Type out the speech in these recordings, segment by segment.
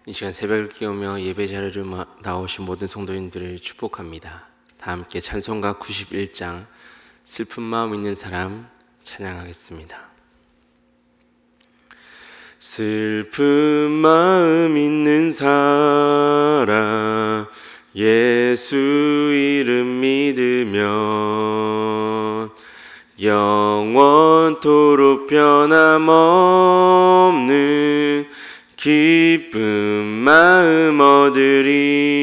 이 시간 새벽을 깨우며 예배 자리로 나오신 모든 성도님들을 축복합니다. 다 함께 찬송가 91장 슬픈 마음 있는 사람 찬양하겠습니다. 슬픈 마음 있는 사람 예수 이름 믿으면 영원토록 변함없는 기쁜 마음 얻으리.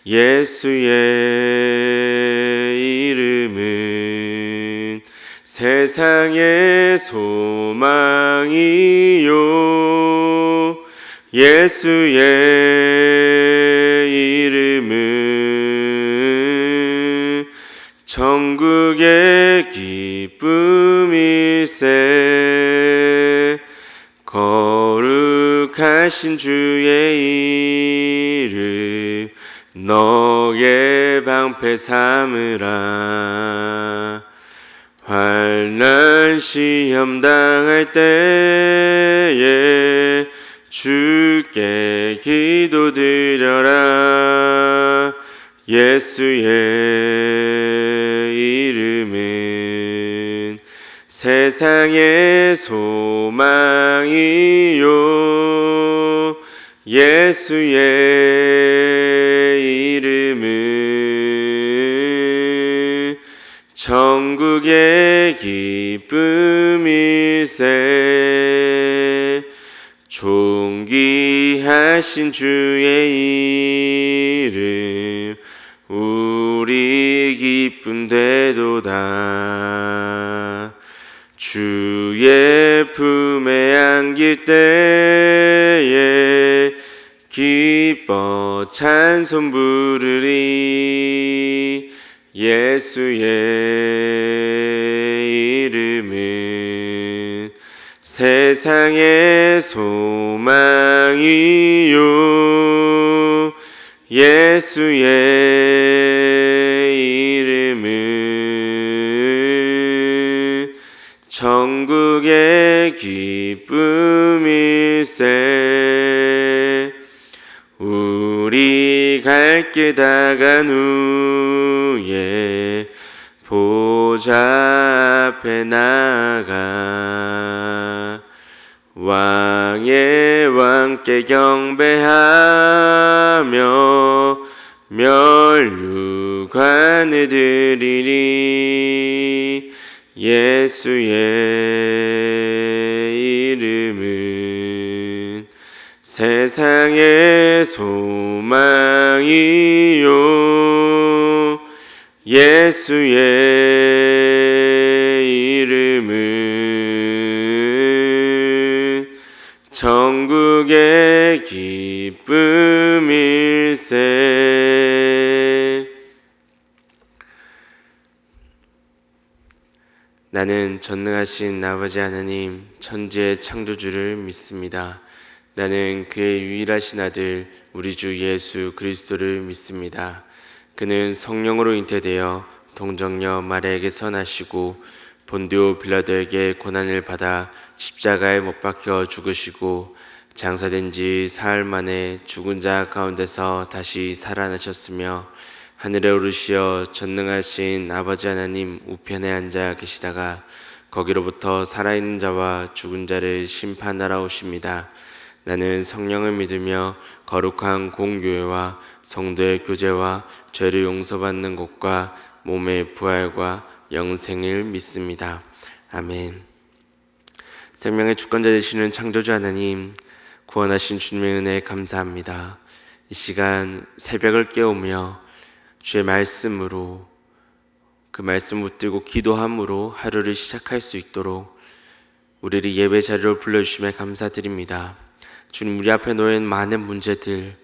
예수의 이름은 세상의 소망이요 예수의 이름은 천국의 기쁨일세. 거룩하신 주의 이름 너의 방패 삼으라. 환난 시험 당할 때에 주께 기도드려라. 예수의 이름은 세상의 소망이요 예수의 이름은 천국의 기쁨일세. 존귀하신 주의 이름 우리 기쁨 되도다. 주의 품에 안길 때에 기뻐 찬송 부르리. 예수의 이름은 세상의 소망이요 예수의 이름은 천국의 기쁨일세. 우리 갈 길 다 간 후에 보좌 앞에 나가 왕의 왕께 경배하며 면류관을 드리리. 예수의 이름은 세상의 소망이요 예수의 이름은 천국의 기쁨일세. 나는 전능하신 아버지 하나님 천지의 창조주를 믿습니다. 나는 그의 유일하신 아들 우리 주 예수 그리스도를 믿습니다. 그는 성령으로 잉태되어 동정녀 마리아에게서 나시고 본디오 빌라도에게 고난을 받아 십자가에 못 박혀 죽으시고 장사된 지 사흘 만에 죽은 자 가운데서 다시 살아나셨으며 하늘에 오르시어 전능하신 아버지 하나님 우편에 앉아 계시다가 거기로부터 살아있는 자와 죽은 자를 심판하러 오십니다. 나는 성령을 믿으며 거룩한 공교회와 성도의 교제와 죄를 용서받는 것과 몸의 부활과 영생을 믿습니다. 아멘. 생명의 주권자 되시는 창조주 하나님, 구원하신 주님의 은혜에 감사합니다. 이 시간 새벽을 깨우며 주의 말씀으로 그 말씀 붙들고 기도함으로 하루를 시작할 수 있도록 우리를 예배 자리로 불러주심에 감사드립니다. 주님, 우리 앞에 놓인 많은 문제들,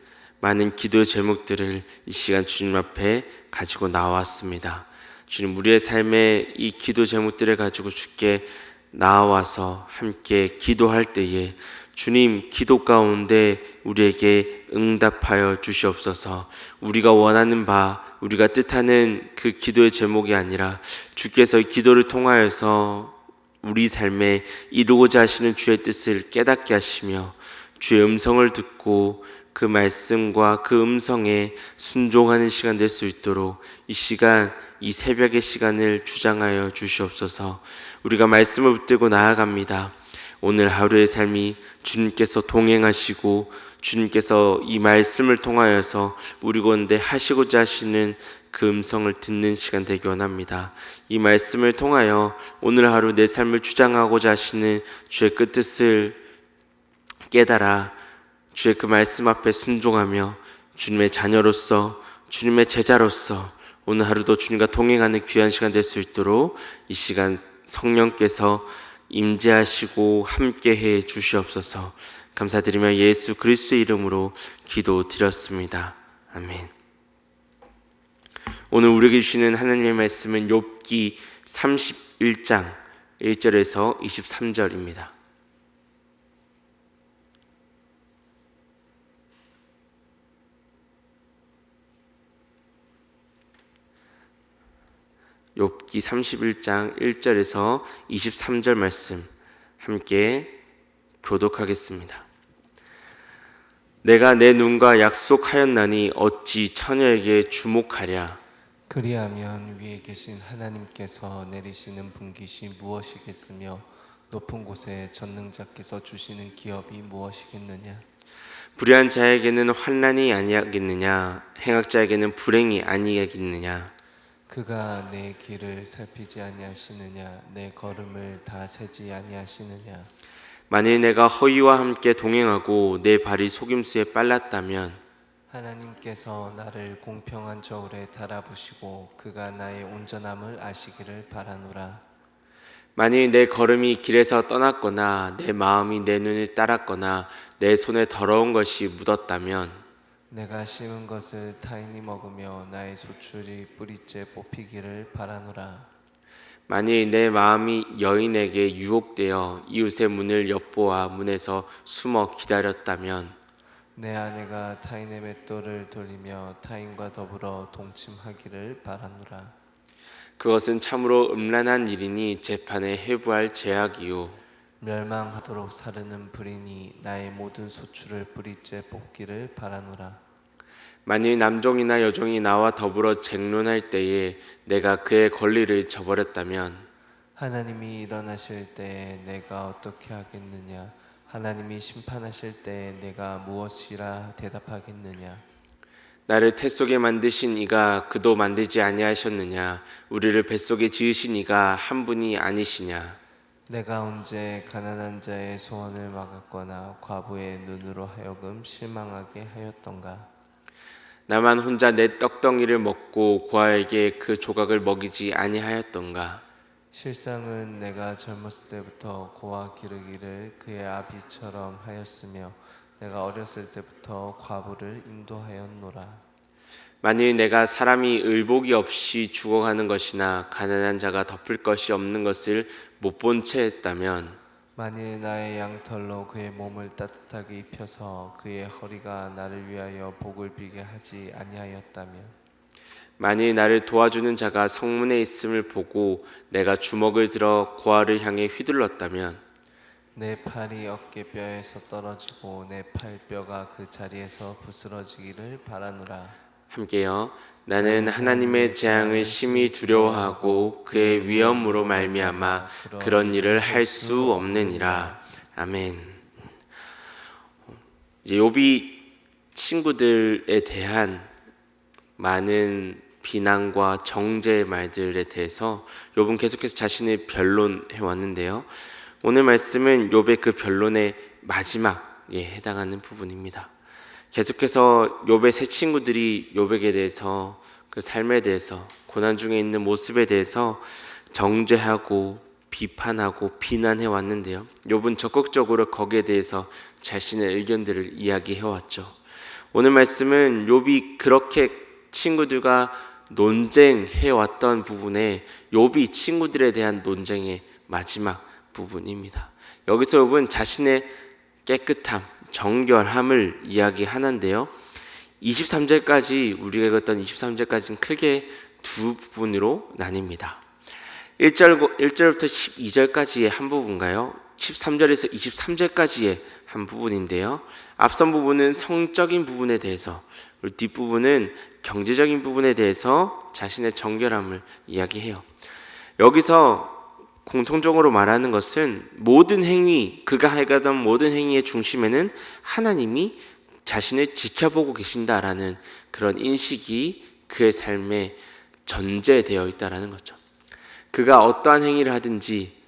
많은 기도의 제목들을 이 시간 주님 앞에 가지고 나왔습니다. 주님, 우리의 삶에 이 기도 제목들을 가지고 주께 나와서 함께 기도할 때에 주님, 기도 가운데 우리에게 응답하여 주시옵소서. 우리가 원하는 바, 우리가 뜻하는 그 기도의 제목이 아니라 주께서 이 기도를 통하여서 우리 삶에 이루고자 하시는 주의 뜻을 깨닫게 하시며 주의 음성을 듣고 그 말씀과 그 음성에 순종하는 시간 될 수 있도록 이 시간, 이 새벽의 시간을 주장하여 주시옵소서. 우리가 말씀을 붙들고 나아갑니다. 오늘 하루의 삶이 주님께서 동행하시고 주님께서 이 말씀을 통하여서 우리 가운데 하시고자 하시는 그 음성을 듣는 시간 되기 원합니다. 이 말씀을 통하여 오늘 하루 내 삶을 주장하고자 하시는 주의 뜻을 깨달아 주의 그 말씀 앞에 순종하며 주님의 자녀로서 주님의 제자로서 오늘 하루도 주님과 동행하는 귀한 시간 될 수 있도록 이 시간 성령께서 임재하시고 함께해 주시옵소서. 감사드리며 예수 그리스도의 이름으로 기도드렸습니다. 아멘. 오늘 우리에게 주시는 하나님의 말씀은 욥기 31장 1절에서 23절입니다. 욥기 31장 1절에서 23절 말씀 함께 교독하겠습니다. 내가 내 눈과 약속하였나니 어찌 처녀에게 주목하랴. 그리하면 위에 계신 하나님께서 내리시는 분깃이 무엇이겠으며 높은 곳에 전능자께서 주시는 기업이 무엇이겠느냐. 불의한 자에게는 환난이 아니하겠느냐. 행악자에게는 불행이 아니하겠느냐. 그가 내 길을 살피지 아니하시느냐. 내 걸음을 다 세지 아니하시느냐. 만일 내가 허위와 함께 동행하고 내 발이 속임수에 빨랐다면 하나님께서 나를 공평한 저울에 달아보시고 그가 나의 온전함을 아시기를 바라노라. 만일 내 걸음이 길에서 떠났거나 내 마음이 내 눈을 따랐거나 내 손에 더러운 것이 묻었다면 내가 심은 것을 타인이 먹으며 나의 소출이 뿌리째 뽑히기를 바라노라. 만일 내 마음이 여인에게 유혹되어 이웃의 문을 엿보아 문에서 숨어 기다렸다면 내 아내가 타인의 맷돌을 돌리며 타인과 더불어 동침하기를 바라노라. 그것은 참으로 음란한 일이니 재판에 회부할 죄악이요 멸망하도록 사르는 불인이 나의 모든 소출을 뿌리째 뽑기를 바라노라. 만일 남종이나 여종이 나와 더불어 쟁론할 때에 내가 그의 권리를 저버렸다면 하나님이 일어나실 때에 내가 어떻게 하겠느냐. 하나님이 심판하실 때에 내가 무엇이라 대답하겠느냐. 나를 태 속에 만드신 이가 그도 만들지 아니하셨느냐. 우리를 뱃속에 지으신 이가 한 분이 아니시냐. 내가 언제 가난한 자의 소원을 막았거나 과부의 눈으로 하여금 실망하게 하였던가. 나만 혼자 내 떡덩이를 먹고 고아에게 그 조각을 먹이지 아니하였던가. 실상은 내가 젊었을 때부터 고아 기르기를 그의 아비처럼 하였으며 내가 어렸을 때부터 과부를 인도하였노라. 만일 내가 사람이 의복이 없이 죽어가는 것이나 가난한 자가 덮을 것이 없는 것을 못 본 채 했다면 만일 나의 양털로 그의 몸을 따뜻하게 입혀서 그의 허리가 나를 위하여 복을 빌게 하지 아니하였다면 만일 나를 도와주는 자가 성문에 있음을 보고 내가 주먹을 들어 고아를 향해 휘둘렀다면 내 팔이 어깨뼈에서 떨어지고 내 팔뼈가 그 자리에서 부스러지기를 바라노라. 함께요. 나는 하나님의 재앙을 심히 두려워하고 그의 위엄으로 말미암아 그런 일을 할 수 없느니라. 아멘. 이제 욥이 친구들에 대한 많은 비난과 정죄의 말들에 대해서 욥은 계속해서 자신을 변론해 왔는데요. 오늘 말씀은 욥의 그 변론의 마지막에 해당하는 부분입니다. 계속해서 욥의 세 친구들이 욥에게 대해서 그 삶에 대해서 고난 중에 있는 모습에 대해서 정죄하고 비판하고 비난해 왔는데요. 욥은 적극적으로 거기에 대해서 자신의 의견들을 이야기해 왔죠. 오늘 말씀은 욥이 그렇게 친구들과 논쟁해 왔던 부분에 욥이 친구들에 대한 논쟁의 마지막 부분입니다. 여기서 욥은 자신의 깨끗함, 정결함을 이야기하는데요. 23절까지 우리가 읽었던 23절까지는 크게 두 부분으로 나뉩니다. 1절부터 12절까지의 한 부분가요? 13절에서 23절까지의 한 부분인데요. 앞선 부분은 성적인 부분에 대해서, 그리고 뒷부분은 경제적인 부분에 대해서 자신의 정결함을 이야기해요. 여기서 공통적으로 말하는 것은 모든 행위, 그가 해가던 모든 행위의 중심에는 하나님이 자신을 지켜보고 계신다라는 그런 인식이 그의 삶에 전제되어 있다라는 거죠. 그가 어떠한 행위를 하든지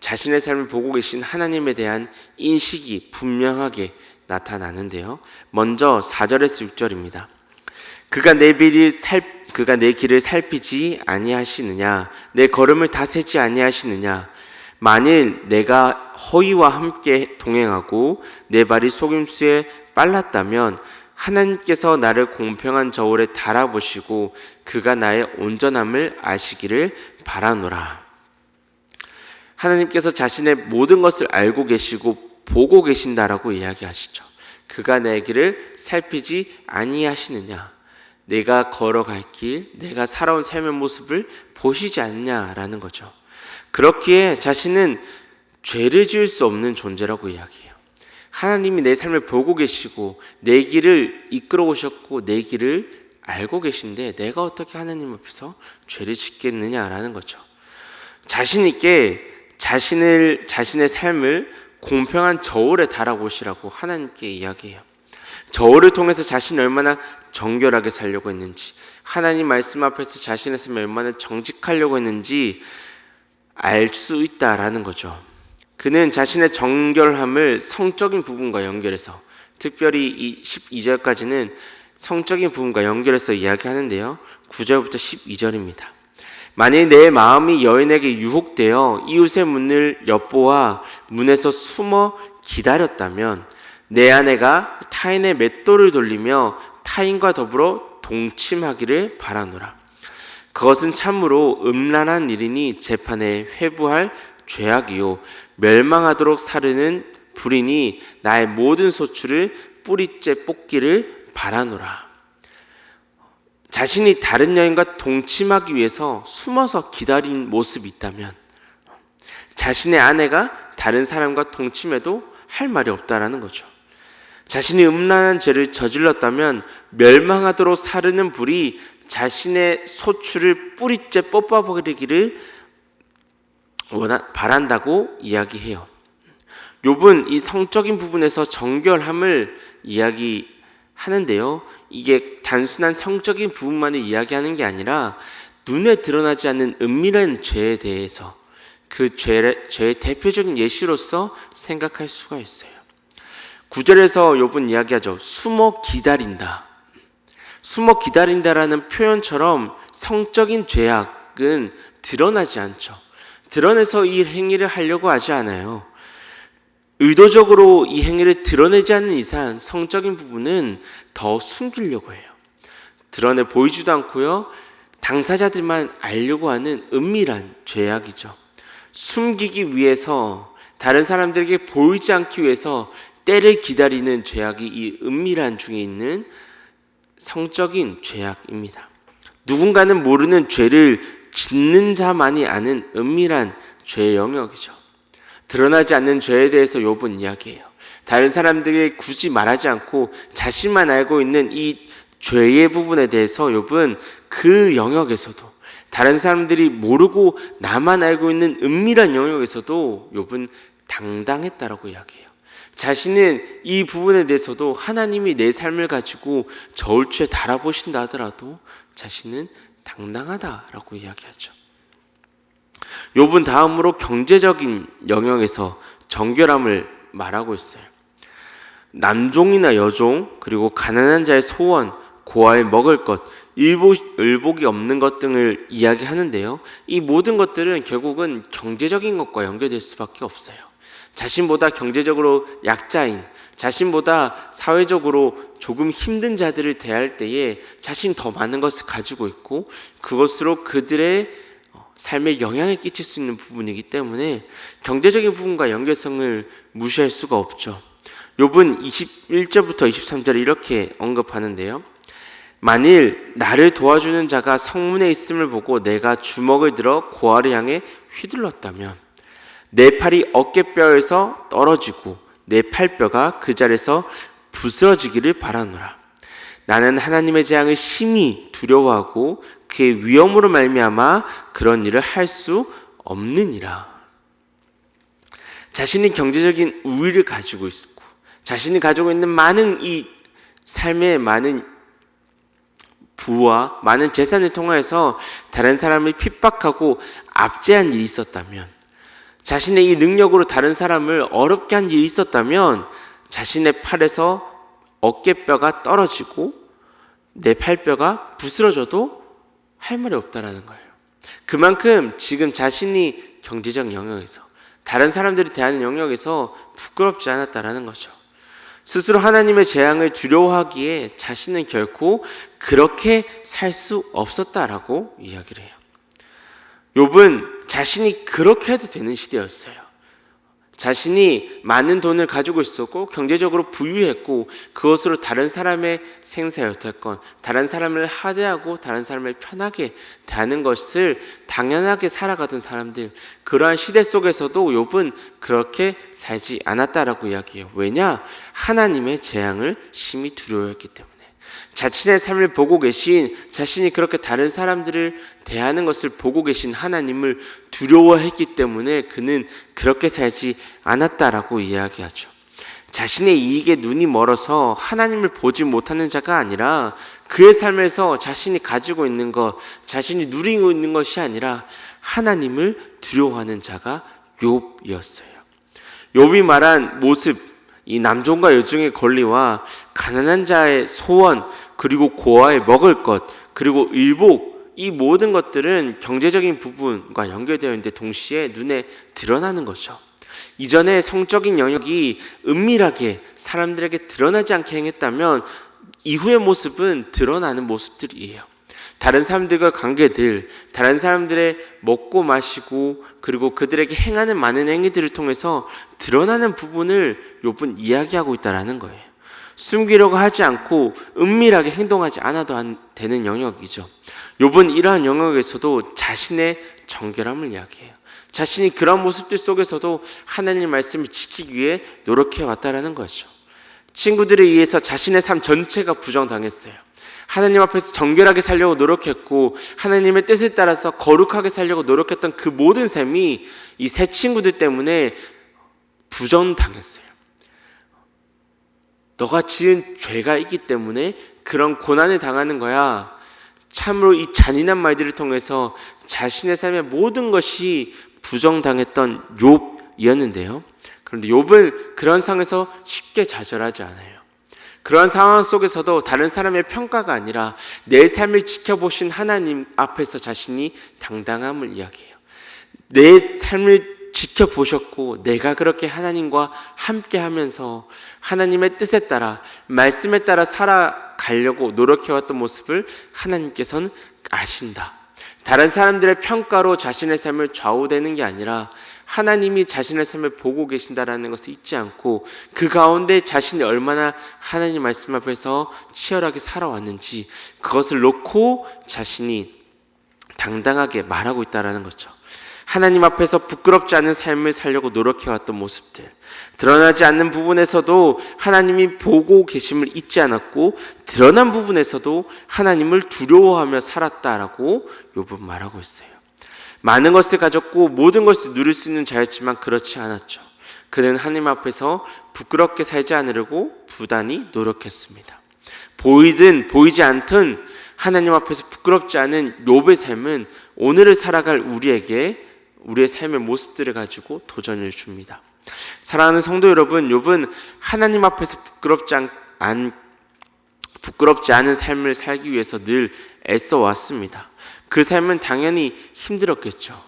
자신의 삶을 보고 계신 하나님에 대한 인식이 분명하게 나타나는데요. 먼저 4절에서 6절입니다. 그가 내 길을 살피지 아니하시느냐? 내 걸음을 다세지 아니하시느냐? 만일 내가 허위와 함께 동행하고 내 발이 속임수에 빨랐다면 하나님께서 나를 공평한 저울에 달아보시고 그가 나의 온전함을 아시기를 바라노라. 하나님께서 자신의 모든 것을 알고 계시고 보고 계신다라고 이야기하시죠. 그가 내 길을 살피지 아니하시느냐? 내가 걸어갈 길, 내가 살아온 삶의 모습을 보시지 않냐라는 거죠. 그렇기에 자신은 죄를 지을 수 없는 존재라고 이야기해요. 하나님이 내 삶을 보고 계시고 내 길을 이끌어 오셨고 내 길을 알고 계신데 내가 어떻게 하나님 앞에서 죄를 짓겠느냐라는 거죠. 자신 있게 자신의 삶을 공평한 저울에 달아보시라고 하나님께 이야기해요. 저울을 통해서 자신이 얼마나 정결하게 살려고 했는지, 하나님 말씀 앞에서 자신의 삶을 얼마나 정직하려고 했는지 알 수 있다라는 거죠. 그는 자신의 정결함을 성적인 부분과 연결해서, 특별히 이 12절까지는 성적인 부분과 연결해서 이야기하는데요. 9절부터 12절입니다. 만일 내 마음이 여인에게 유혹되어 이웃의 문을 엿보아 문에서 숨어 기다렸다면 내 아내가 타인의 맷돌을 돌리며 타인과 더불어 동침하기를 바라노라. 그것은 참으로 음란한 일이니 재판에 회부할 죄악이요 멸망하도록 사르는 불이니 나의 모든 소출을 뿌리째 뽑기를 바라노라. 자신이 다른 여인과 동침하기 위해서 숨어서 기다린 모습이 있다면 자신의 아내가 다른 사람과 동침해도 할 말이 없다라는 거죠. 자신이 음란한 죄를 저질렀다면 멸망하도록 사르는 불이 자신의 소출을 뿌리째 뽑아버리기를 바란다고 이야기해요. 욥은 이 성적인 부분에서 정결함을 이야기하는데요. 이게 단순한 성적인 부분만을 이야기하는 게 아니라 눈에 드러나지 않는 은밀한 죄에 대해서 그 죄의 대표적인 예시로서 생각할 수가 있어요. 9절에서 욥은 이야기하죠. 숨어 기다린다. 숨어 기다린다라는 표현처럼 성적인 죄악은 드러나지 않죠. 드러내서 이 행위를 하려고 하지 않아요. 의도적으로 이 행위를 드러내지 않는 이상 성적인 부분은 더 숨기려고 해요. 드러내 보이지도 않고요. 당사자들만 알려고 하는 은밀한 죄악이죠. 숨기기 위해서, 다른 사람들에게 보이지 않기 위해서 때를 기다리는 죄악이 이 은밀한 중에 있는 성적인 죄악입니다. 누군가는 모르는 죄를 짓는 자만이 아는 은밀한 죄의 영역이죠. 드러나지 않는 죄에 대해서 욥은 이야기해요. 다른 사람들에게 굳이 말하지 않고 자신만 알고 있는 이 죄의 부분에 대해서 욥은 그 영역에서도, 다른 사람들이 모르고 나만 알고 있는 은밀한 영역에서도 욥은 당당했다라고 이야기해요. 자신은 이 부분에 대해서도 하나님이 내 삶을 가지고 저울추에 달아보신다 하더라도 자신은 당당하다라고 이야기하죠. 욥은 다음으로 경제적인 영역에서 정결함을 말하고 있어요. 남종이나 여종, 그리고 가난한 자의 소원, 고아의 먹을 것, 의복이 없는 것 등을 이야기하는데요. 이 모든 것들은 결국은 경제적인 것과 연결될 수밖에 없어요. 자신보다 경제적으로 약자인, 자신보다 사회적으로 조금 힘든 자들을 대할 때에 자신이 더 많은 것을 가지고 있고 그것으로 그들의 삶에 영향을 끼칠 수 있는 부분이기 때문에 경제적인 부분과 연결성을 무시할 수가 없죠. 욥은 21절부터 23절에 이렇게 언급하는데요. 만일 나를 도와주는 자가 성문에 있음을 보고 내가 주먹을 들어 고아를 향해 휘둘렀다면 내 팔이 어깨뼈에서 떨어지고 내 팔뼈가 그 자리에서 부스러지기를 바라노라. 나는 하나님의 재앙을 심히 두려워하고 그의 위엄으로 말미암아 그런 일을 할 수 없느니라. 자신이 경제적인 우위를 가지고 있고 자신이 가지고 있는 많은 이 삶의 많은 부와 많은 재산을 통해서 다른 사람을 핍박하고 압제한 일이 있었다면, 자신의 이 능력으로 다른 사람을 어렵게 한 일이 있었다면 자신의 팔에서 어깨뼈가 떨어지고 내 팔뼈가 부스러져도 할 말이 없다라는 거예요. 그만큼 지금 자신이 경제적 영역에서 다른 사람들이 대하는 영역에서 부끄럽지 않았다라는 거죠. 스스로 하나님의 재앙을 두려워하기에 자신은 결코 그렇게 살 수 없었다라고 이야기를 해요. 욥은 자신이 그렇게 해도 되는 시대였어요. 자신이 많은 돈을 가지고 있었고 경제적으로 부유했고 그것으로 다른 사람의 생사에 어떻건 다른 사람을 하대하고 다른 사람을 편하게 대하는 것을 당연하게 살아가던 사람들, 그러한 시대 속에서도 욥은 그렇게 살지 않았다라고 이야기해요. 왜냐? 하나님의 재앙을 심히 두려워했기 때문에. 자신의 삶을 보고 계신, 자신이 그렇게 다른 사람들을 대하는 것을 보고 계신 하나님을 두려워했기 때문에 그는 그렇게 살지 않았다라고 이야기하죠. 자신의 이익에 눈이 멀어서 하나님을 보지 못하는 자가 아니라 그의 삶에서 자신이 가지고 있는 것, 자신이 누리고 있는 것이 아니라 하나님을 두려워하는 자가 욥이었어요. 욥이 말한 모습, 이 남종과 여종의 권리와 가난한 자의 소원, 그리고 고아의 먹을 것, 그리고 의복, 이 모든 것들은 경제적인 부분과 연결되어 있는데 동시에 눈에 드러나는 거죠. 이전에 성적인 영역이 은밀하게 사람들에게 드러나지 않게 행했다면 이후의 모습은 드러나는 모습들이에요. 다른 사람들과 관계들, 다른 사람들의 먹고 마시고 그리고 그들에게 행하는 많은 행위들을 통해서 드러나는 부분을 욥은 이야기하고 있다는 거예요. 숨기려고 하지 않고 은밀하게 행동하지 않아도 되는 영역이죠. 욥은 이러한 영역에서도 자신의 정결함을 이야기해요. 자신이 그런 모습들 속에서도 하나님의 말씀을 지키기 위해 노력해 왔다는 거죠. 친구들에 의해서 자신의 삶 전체가 부정당했어요. 하나님 앞에서 정결하게 살려고 노력했고 하나님의 뜻을 따라서 거룩하게 살려고 노력했던 그 모든 삶이 이 세 친구들 때문에 부정당했어요. 너가 지은 죄가 있기 때문에 그런 고난을 당하는 거야. 참으로 이 잔인한 말들을 통해서 자신의 삶의 모든 것이 부정당했던 욥이었는데요. 그런데 욥은 그런 상황에서 쉽게 좌절하지 않아요. 그런 상황 속에서도 다른 사람의 평가가 아니라 내 삶을 지켜보신 하나님 앞에서 자신이 당당함을 이야기해요. 내 삶을 지켜보셨고 내가 그렇게 하나님과 함께 하면서 하나님의 뜻에 따라 말씀에 따라 살아가려고 노력해왔던 모습을 하나님께서는 아신다. 다른 사람들의 평가로 자신의 삶을 좌우되는 게 아니라 하나님이 자신의 삶을 보고 계신다라는 것을 잊지 않고 그 가운데 자신이 얼마나 하나님 말씀 앞에서 치열하게 살아왔는지 그것을 놓고 자신이 당당하게 말하고 있다는 거죠. 하나님 앞에서 부끄럽지 않은 삶을 살려고 노력해왔던 모습들, 드러나지 않는 부분에서도 하나님이 보고 계심을 잊지 않았고 드러난 부분에서도 하나님을 두려워하며 살았다라고 욥은 말하고 있어요. 많은 것을 가졌고 모든 것을 누릴 수 있는 자였지만 그렇지 않았죠. 그는 하나님 앞에서 부끄럽게 살지 않으려고 부단히 노력했습니다. 보이든 보이지 않든 하나님 앞에서 부끄럽지 않은 욥의 삶은 오늘을 살아갈 우리에게 우리의 삶의 모습들을 가지고 도전을 줍니다. 사랑하는 성도 여러분, 욥은 하나님 앞에서 부끄럽지 않은 삶을 살기 위해서 늘 애써 왔습니다. 그 삶은 당연히 힘들었겠죠.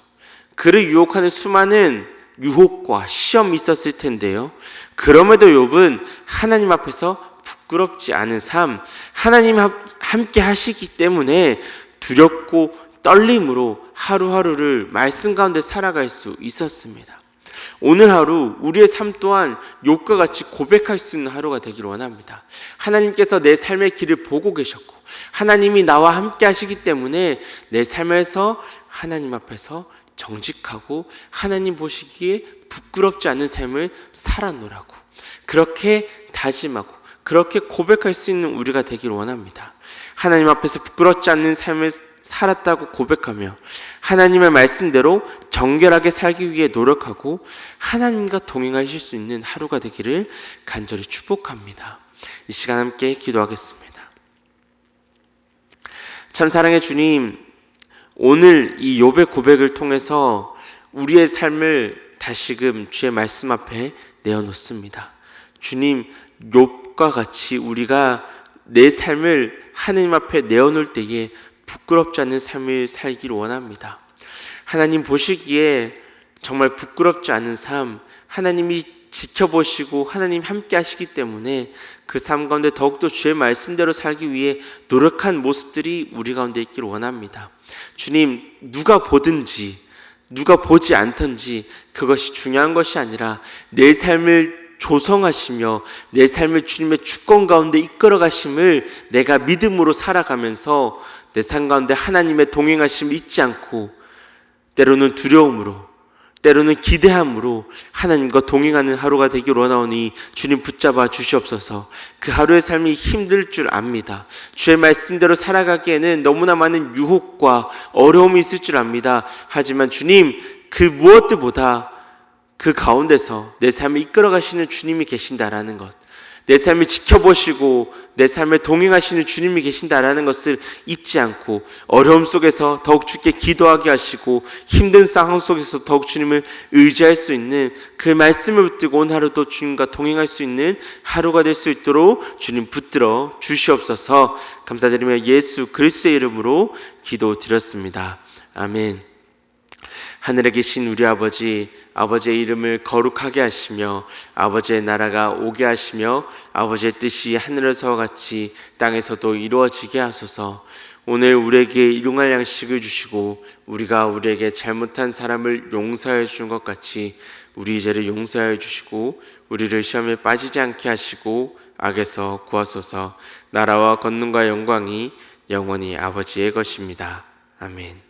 그를 유혹하는 수많은 유혹과 시험이 있었을 텐데요. 그럼에도 욥은 하나님 앞에서 부끄럽지 않은 삶, 하나님 함께 하시기 때문에 두렵고 떨림으로 하루하루를 말씀 가운데 살아갈 수 있었습니다. 오늘 하루 우리의 삶 또한 욥과 같이 고백할 수 있는 하루가 되기를 원합니다. 하나님께서 내 삶의 길을 보고 계셨고 하나님이 나와 함께 하시기 때문에 내 삶에서 하나님 앞에서 정직하고 하나님 보시기에 부끄럽지 않은 삶을 살아노라고 그렇게 다짐하고 그렇게 고백할 수 있는 우리가 되길 원합니다. 하나님 앞에서 부끄럽지 않는 삶을 살았다고 고백하며 하나님의 말씀대로 정결하게 살기 위해 노력하고 하나님과 동행하실 수 있는 하루가 되기를 간절히 축복합니다. 이 시간 함께 기도하겠습니다. 참 사랑의 주님, 오늘 이 욥의 고백을 통해서 우리의 삶을 다시금 주의 말씀 앞에 내어놓습니다. 주님, 욥과 같이 우리가 내 삶을 하나님 앞에 내어놓을 때에 부끄럽지 않은 삶을 살기를 원합니다. 하나님 보시기에 정말 부끄럽지 않은 삶, 하나님이 지켜보시고 하나님 함께 하시기 때문에 그 삶 가운데 더욱더 주의 말씀대로 살기 위해 노력한 모습들이 우리 가운데 있기를 원합니다. 주님, 누가 보든지 누가 보지 않든지 그것이 중요한 것이 아니라 내 삶을 조성하시며 내 삶을 주님의 주권 가운데 이끌어 가심을 내가 믿음으로 살아가면서 내 삶 가운데 하나님의 동행하심을 잊지 않고 때로는 두려움으로 때로는 기대함으로 하나님과 동행하는 하루가 되길 원하오니 주님 붙잡아 주시옵소서. 그 하루의 삶이 힘들 줄 압니다. 주의 말씀대로 살아가기에는 너무나 많은 유혹과 어려움이 있을 줄 압니다. 하지만 주님, 그 무엇보다 그 가운데서 내 삶을 이끌어 가시는 주님이 계신다라는 것, 내 삶을 지켜보시고 내 삶에 동행하시는 주님이 계신다라는 것을 잊지 않고 어려움 속에서 더욱 주께 기도하게 하시고 힘든 상황 속에서 더욱 주님을 의지할 수 있는 그 말씀을 붙들고 오늘 하루도 주님과 동행할 수 있는 하루가 될 수 있도록 주님 붙들어 주시옵소서. 감사드리며 예수 그리스도의 이름으로 기도드렸습니다. 아멘. 하늘에 계신 우리 아버지, 아버지의 이름을 거룩하게 하시며 아버지의 나라가 오게 하시며 아버지의 뜻이 하늘에서와 같이 땅에서도 이루어지게 하소서. 오늘 우리에게 일용할 양식을 주시고 우리가 우리에게 잘못한 사람을 용서해 주는 것 같이 우리 죄를 용서해 주시고 우리를 시험에 빠지지 않게 하시고 악에서 구하소서. 나라와 권능과 영광이 영원히 아버지의 것입니다. 아멘.